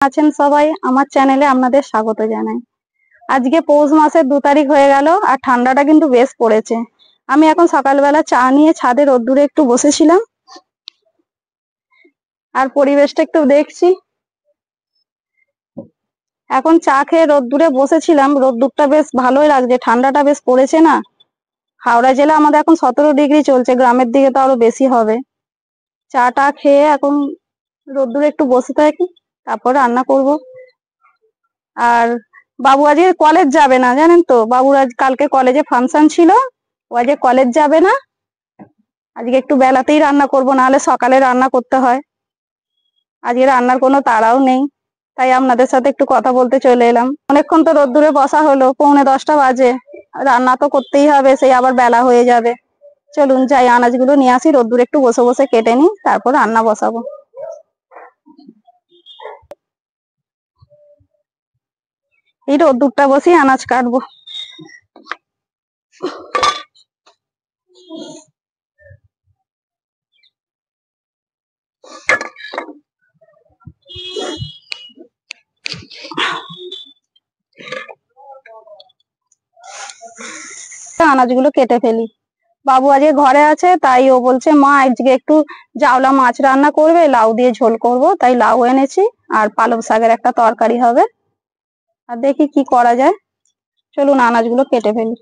আছেন সবাই আমার চ্যানেলে আপনাদের স্বাগত জানাই। আজকে পৌষ মাসের 2 তারিখ হয়ে গেল আর ঠান্ডাটা কিন্তু বেশ পড়েছে। আমি এখন সকালবেলা চা নিয়ে ছাদে রোদ্দুরে একটু বসেছিলাম আর পরিবেশটা একটু দেখছি। এখন চা খেয়ে রোদ্দুরে বসেছিলাম, রোদ্দুরটা বেশ ভালোই লাগছে, ঠান্ডাটা বেশ পড়েছে না। হাওড়া জেলা আমাদের এখন 17 ডিগ্রি চলছে, গ্রামের দিকে তো আরো বেশি হবে। চাটা খেয়ে এখন রোদ্দুরে একটু বসে থাকি, তারপর রান্না করব। আর বাবু আজকে কলেজ যাবে না, জানেন তো, বাবুর আজ কালকে কলেজে ফাংশন ছিল, ও আজকে কলেজ যাবে না। আজকে একটু বেলাতেই রান্না করব, নাহলে সকালে রান্না করতে হয়। আজকে রান্নার কোনো তাড়াও নেই, তাই আপনাদের সাথে একটু কথা বলতে চলে এলাম। অনেকক্ষণ তো রোদ্দুরে বসা হলো, 9:45 বাজে, রান্না তো করতেই হবে, সেই আবার বেলা হয়ে যাবে। চলুন যাই, আনাজগুলো নিয়ে আসি, রোদ্দুরে একটু বসে বসে কেটে নিই, তারপর রান্না বসাবো। এই রোদ্দুরটা বসি আনাজ কাটবো। আনাজগুলো কেটে ফেলি। বাবু আজকে ঘরে আছে, তাই ও বলছে মা আজকে একটু জাওলা মাছ রান্না করবে, লাউ দিয়ে ঝোল করব, তাই লাউ এনেছি। আর পালং শাকের একটা তরকারি হবে। আর দেখি কি করা যায়, চলুন আনাজগুলো কেটে ফেলি।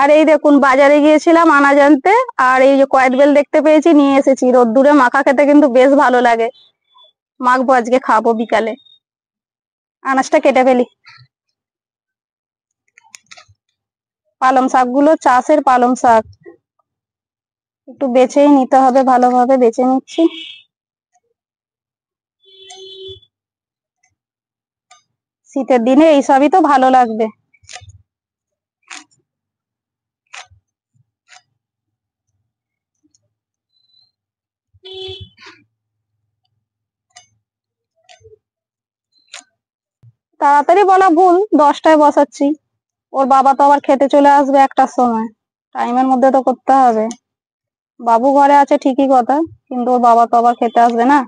আর এই দেখুন, বাজারে গিয়েছিলাম আনাজ আনতে, আর এই যে কয়েদ বেল দেখতে পেয়েছি, নিয়ে এসেছি। রোদ্দুরে মাখা খেতে কিন্তু বেশ ভালো লাগে, মাখবো আজকে, খাবো বিকালে। আনাজটা কেটে ফেলি। পালং শাকগুলো চাষের পালং শাক, একটু বেছেই নিতে হবে, ভালোভাবে বেছে নিচ্ছি। শীতের দিনে এইসবই তো ভালো লাগবে। তাড়াতাড়ি বলা ভুল, 10টায় বসাচ্ছি। ওর বাবা তো আবার খেতে চলে আসবে 1টার সময়, টাইমের মধ্যে তো করতে হবে। বাবু ঘরে আছে ঠিকই কথা, কিন্তু ওর বাবা তো আবার খেতে আসবে না।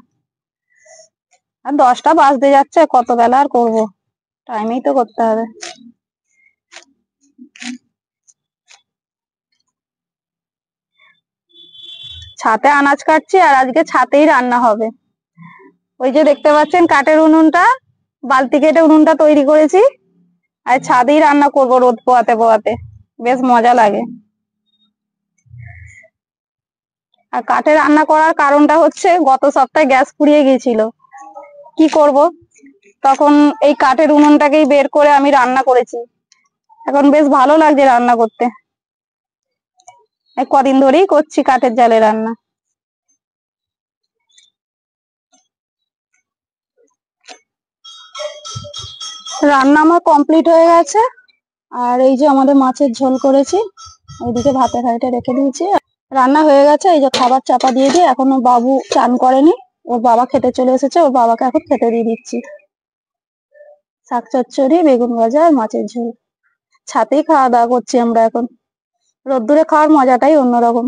আর 10টা বাজতে যাচ্ছে, কত বেলা আর করবো, টাইমেই তো করতে হবে। ছাতে আনাজ কাটছি, আর আজকে ছাতেই রান্না হবে। ওই যে দেখতে পাচ্ছেন কাঠের উনুনটা, বালতি কেটে উনুনটা তৈরি করেছি, আর ছাদেই রান্না করব, রোদ পোয়াতে পোয়াতে বেশ মজা লাগে। আর কাঠে রান্না করার কারণটা হচ্ছে, গত সপ্তাহে গ্যাস ফুরিয়ে গিয়েছিল, কি করব, তখন এই কাঠের উনুনটাকেই বের করে আমি রান্না করেছি। এখন বেশ ভালো লাগছে রান্না করতে, এই কদিন ধরেই করছি কাঠের জালে রান্না। রান্না আমার কমপ্লিট হয়ে গেছে। আর এই যে আমাদের মাছের ঝোল করেছি, ওইদিকে ভাতের হাঁড়িটা রেখে দিয়েছি। রান্না হয়ে গেছে, এই যে খাবার চাপা দিয়ে দিয়ে, এখনো বাবু চান করেনি, ওর বাবা খেতে চলে এসেছে, ওর বাবাকে এখন খেতে দিয়ে দিচ্ছি। শাক চচ্চড়ি, বেগুন ভাজা আর মাছের ঝোল। ছাতেই খাওয়া দাওয়া করছি আমরা এখন, রোদ্দুরে খাওয়ার মজাটাই অন্যরকম।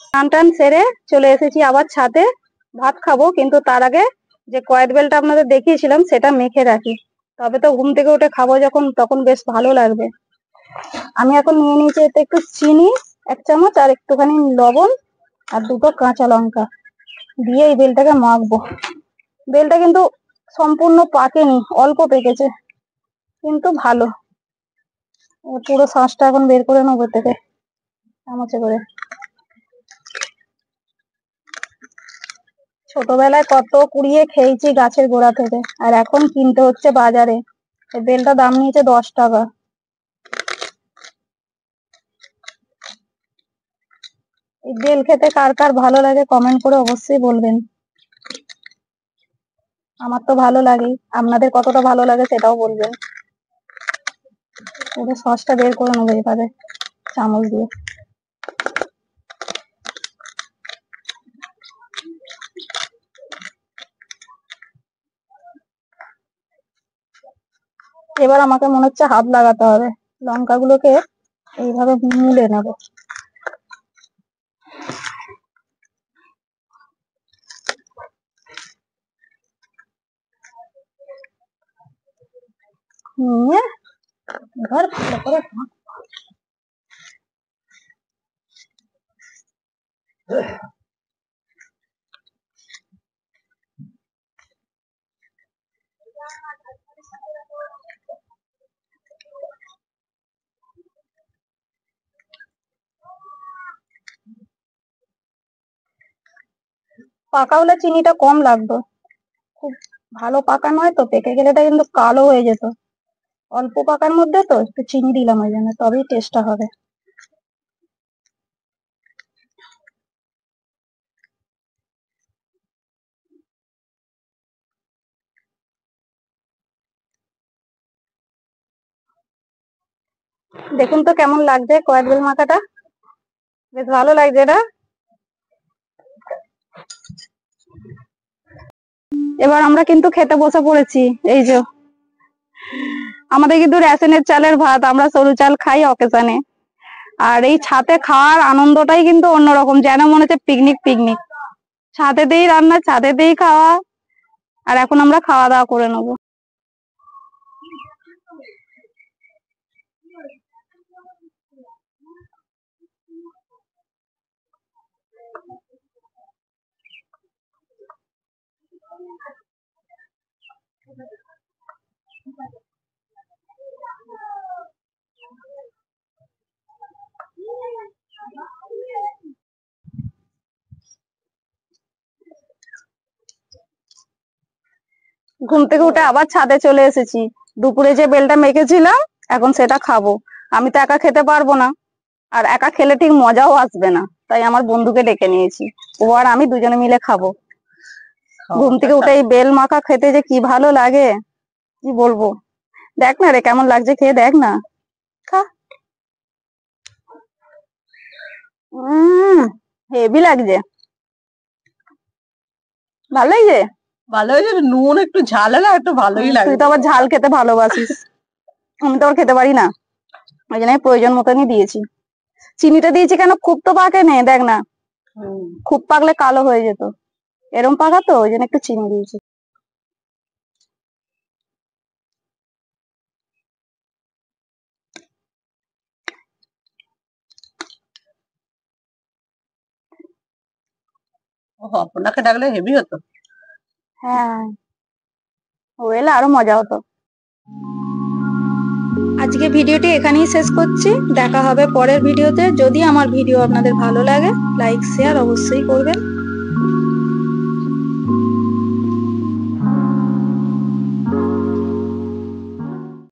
স্নান টান সেরে চলে এসেছি আবার ছাদে, ভাত খাবো, কিন্তু তার আগে যে কয়েদ বেলটা আপনাদের দেখিয়েছিলাম সেটা মেখে রাখি, তবে তো ঘুম থেকে উঠে খাবো যখন, তখন বেশ ভালো লাগবে। আমি এখন নিয়ে নিয়েছি এতে একটু চিনি 1 চামচ, আর একটুখানি লবণ, আর 2টো কাঁচা লঙ্কা দিয়ে এই বেলটাকে মাখবো। বেলটা কিন্তু সম্পূর্ণ পাকেনি, অল্প পেকেছে, কিন্তু ভালো। পুরো শাঁসটা এখন বের করে নেবো থেকে চামচে করে। ছোটবেলায় কত কুড়িয়ে খেয়েছি গাছের গোড়া থেকে, আর এখন কিনতে হচ্ছে বাজারে। এই বেলটা দাম নিয়েছে 10 টাকা। এই বেল খেতে কার কার ভালো লাগে কমেন্ট করে অবশ্যই বলবেন। আমার তো ভালো লাগে, আপনাদের কতটা ভালো লাগে সেটাও বলবেন। পুরো সসটা বের করে নেবো এবারে চামচ দিয়ে। এবার আমাকে মনে হচ্ছে হাত লাগাতে হবে, লঙ্কাগুলোকে এইভাবে মুলে নেবো। নিয়ে এবার ভালো করে পাকা হলে চিনিটা কম লাগতো, খুব ভালো পাকা নয় তো, পেকে গেলে এটা কিন্তু কালো হয়ে যেত। অল্প পাকার মধ্যে তো একটু চিনি দিলাম ওই জন্য, তবেই টেস্টটা হবে। দেখুন তো কেমন লাগছে কয়েক বেল মাখাটা, বেশ ভালো লাগছে এটা। এবার আমরা কিন্তু খেতে বসে পড়েছি। এই যে আমাদের কিন্তু রেশনের চালের ভাত, আমরা সরু চাল খাই অকেশনে। আর এই ছাতে খাওয়ার আনন্দটাই কিন্তু অন্যরকম, যেন মনে হচ্ছে পিকনিক পিকনিক। ছাদেতেই রান্না, ছাদেতেই খাওয়া। আর এখন আমরা খাওয়া দাওয়া করে নেবো। ঘুম থেকে উঠে আবার ছাদে চলে এসেছি। দুপুরে যে বেলটা মেখেছিলাম এখন সেটা খাবো। আমি তো একা খেতে পারবো না, আর একা খেলে ঠিক মজাও আসবে না, তাই আমার বন্ধুকে ডেকে নিয়েছি। ও আর আমি দুজনে মিলে খাবো। ঘুম থেকে উঠে এই বেল মাখা খেতে যে কি ভালো লাগে, কি বলবো। দেখ না রে কেমন লাগছে, খেয়ে দেখ না, খা। হেভি লাগছে, ভালো লাগছে। ভালো হয়েছে, নুন একটু ঝাল হলে একটু ভালোই লাগে। তুই তো আবার ঝাল খেতে ভালোবাসিস, আমি তো আবার খেতে পারি না, ওই জন্য প্রয়োজন মতনই দিয়েছি। চিনিটা দিয়েছি কেন, খুব তো পাকে নেই, দেখ না, খুব পাকলে কালো হয়ে যেত। এরম পাকা তো, ওই জন্য একটু চিনি দিয়েছি। আপনাকে ডাকলে হেভি হতো। হ্যাঁ, ও এলে আরো মজা হতো। আজকে ভিডিওটি এখানেই শেষ করছি, দেখা হবে পরের ভিডিওতে। যদি আমার ভিডিও আপনাদের ভালো লাগে, লাইক শেয়ার অবশ্যই করবেন।